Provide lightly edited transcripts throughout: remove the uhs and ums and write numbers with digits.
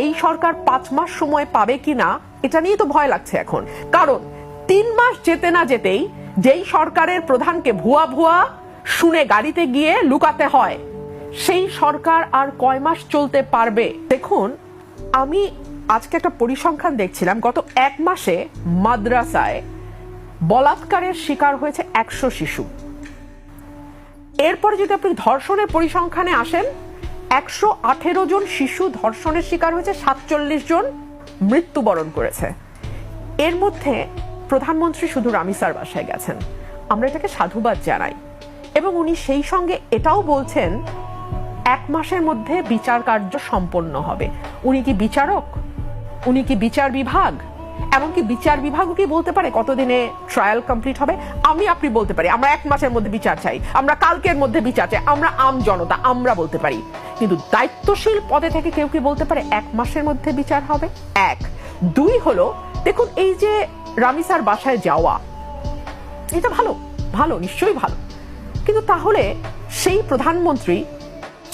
এই সরকার 5 মাস সময় পাবে কিনা এটা নিয়ে তো ভয় লাগছে এখন। কারণ 3 মাস যেতে না যেতেই যেই সরকারের প্রধানকে ভুয়া ভুয়া শুনে গাড়িতে গিয়ে লুকাতে হয়, সেই সরকার আর কয় মাস চলতে পারবে? দেখুন, আমি আজকে একটা পরিসংখ্যান দেখছিলাম, গত 1 মাসে মাদ্রাসায় বলাৎকারের শিকার হয়েছে 100 শিশু। এরপরে যদি আপনি ধর্ষণের পরিসংখ্যানে আসেন, 118 জন শিশু ধর্ষণের শিকার হয়েছে, 47 জন মৃত্যুবরণ করেছে। এর মধ্যে প্রধানমন্ত্রী শুধু রামিসার বাসায় গেছেন, আমরা এটাকে সাধুবাদ জানাই। এবং উনি সেই সঙ্গে এটাও বলছেন 1 মাসের মধ্যে বিচার কার্য সম্পন্ন হবে। উনি কি বিচারক? উনি কি বিচার বিভাগ? এমনকি বিচার বিভাগও কি বলতে পারে কতদিনে ট্রায়াল কমপ্লিট হবে? আপনি বলতে পারি আমরা 1 মাসের মধ্যে বিচার চাই, আমরা কালকের মধ্যে বিচার চাই, আমরা আম জনতা আমরা বলতে পারি। কিন্তু দায়িত্বশীল পদে থেকে কেউ কি বলতে পারে 1 মাসের মধ্যে বিচার হবে? 1 2 হলো, দেখুন এই যে রামিসার বাসায় যাওয়া, এটা ভালো ভালো নিশ্চয়ই ভালো, কিন্তু তাহলে সেই প্রধানমন্ত্রী,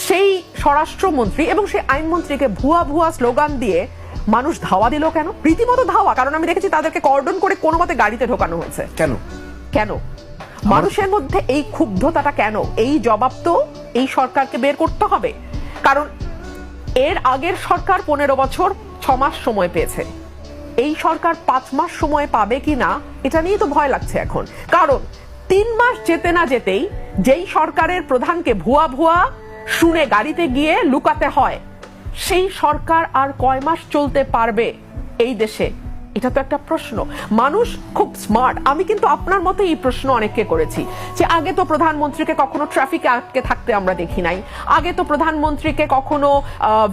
সেই স্বরাষ্ট্রমন্ত্রী এবং সেই আইনমন্ত্রীকে ভুয়া ভুয়া স্লোগান দিয়ে মানুষ ধাওয়া দিল কেন? রীতিমতো ধাওয়া, কারণ আমি দেখেছি তাদেরকে কর্ডন করে কোনো মতে গাড়িতে ঢোকানো হয়েছে। কেন কেন মানুষের মধ্যে এই ক্ষুব্ধতাটা কেন? এই জবাব তো এই সরকারকে বের করতে হবে। কারণ এর আগের সরকার 15 বছর 6 মাস সময় পেয়েছে, এই সরকার 5 মাস সময় পাবে কিনা এটা নিয়ে তো ভয় লাগছে এখন। কারণ 3 মাস যেতে না যেতেই যেই সরকারের প্রধানকে ভুয়া ভুয়া শুনে গাড়িতে গিয়ে লুকাতে হয়, সেই সরকার আর কয় মাস চলতে পারবে এই দেশে? এটা তো একটা প্রশ্ন। মানুষ খুব স্মার্ট, আমি কিন্তু আপনার মতো এই প্রশ্ন অনেককে করেছি যে আগে তো প্রধানমন্ত্রীকে কখনো ট্রাফিকে আটকে থাকতে আমরা দেখি নাই, আগে তো প্রধানমন্ত্রীকে কখনো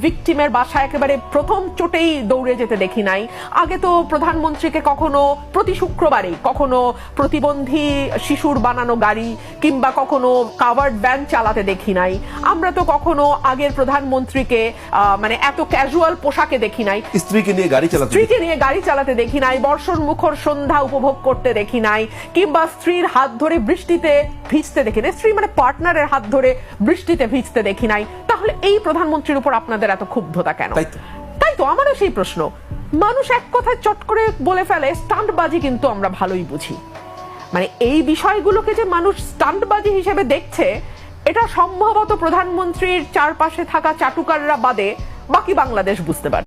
ভিকটিমের বাসায় একেবারে প্রথম চোটেই দৌড়ে যেতে দেখি নাই, আগে তো প্রধানমন্ত্রীকে কখনো প্রতি শুক্রবারেই কখনো প্রতিবন্ধী শিশুর বানানো গাড়ি কিংবা কখনো কাভার্ড ভ্যান চালাতে দেখি নাই, আমরা তো কখনো আগের প্রধানমন্ত্রীকে মানে এত ক্যাজুয়াল পোশাকে দেখি নাই, স্ত্রীকে নিয়ে গাড়ি চালাতে দেখি নাই, বর্ষণ মুখর সন্ধ্যা উপভোগ করতে দেখি নাই, কিংবা স্ত্রীর হাত ধরে বৃষ্টিতে ভিজতে দেখি নাই, স্ত্রী মানে পার্টনারের হাত ধরে বৃষ্টিতে ভিজতে দেখি নাই। তাহলে এই প্রধানমন্ত্রীর উপর আপনাদের এত ক্ষুব্ধতা কেন? তাই তো আমারও সেই প্রশ্ন। মানুষ এক কথায় চট করে বলে ফেলে স্টান্টবাজি, কিন্তু আমরা ভালোই বুঝি মানে এই বিষয়গুলোকে যে মানুষ স্টান্টবাজি হিসেবে দেখছে, এটা সম্ভবত প্রধানমন্ত্রীর চারপাশে থাকা চাটুকাররা বাদে বাকি বাংলাদেশ বুঝতে পারে।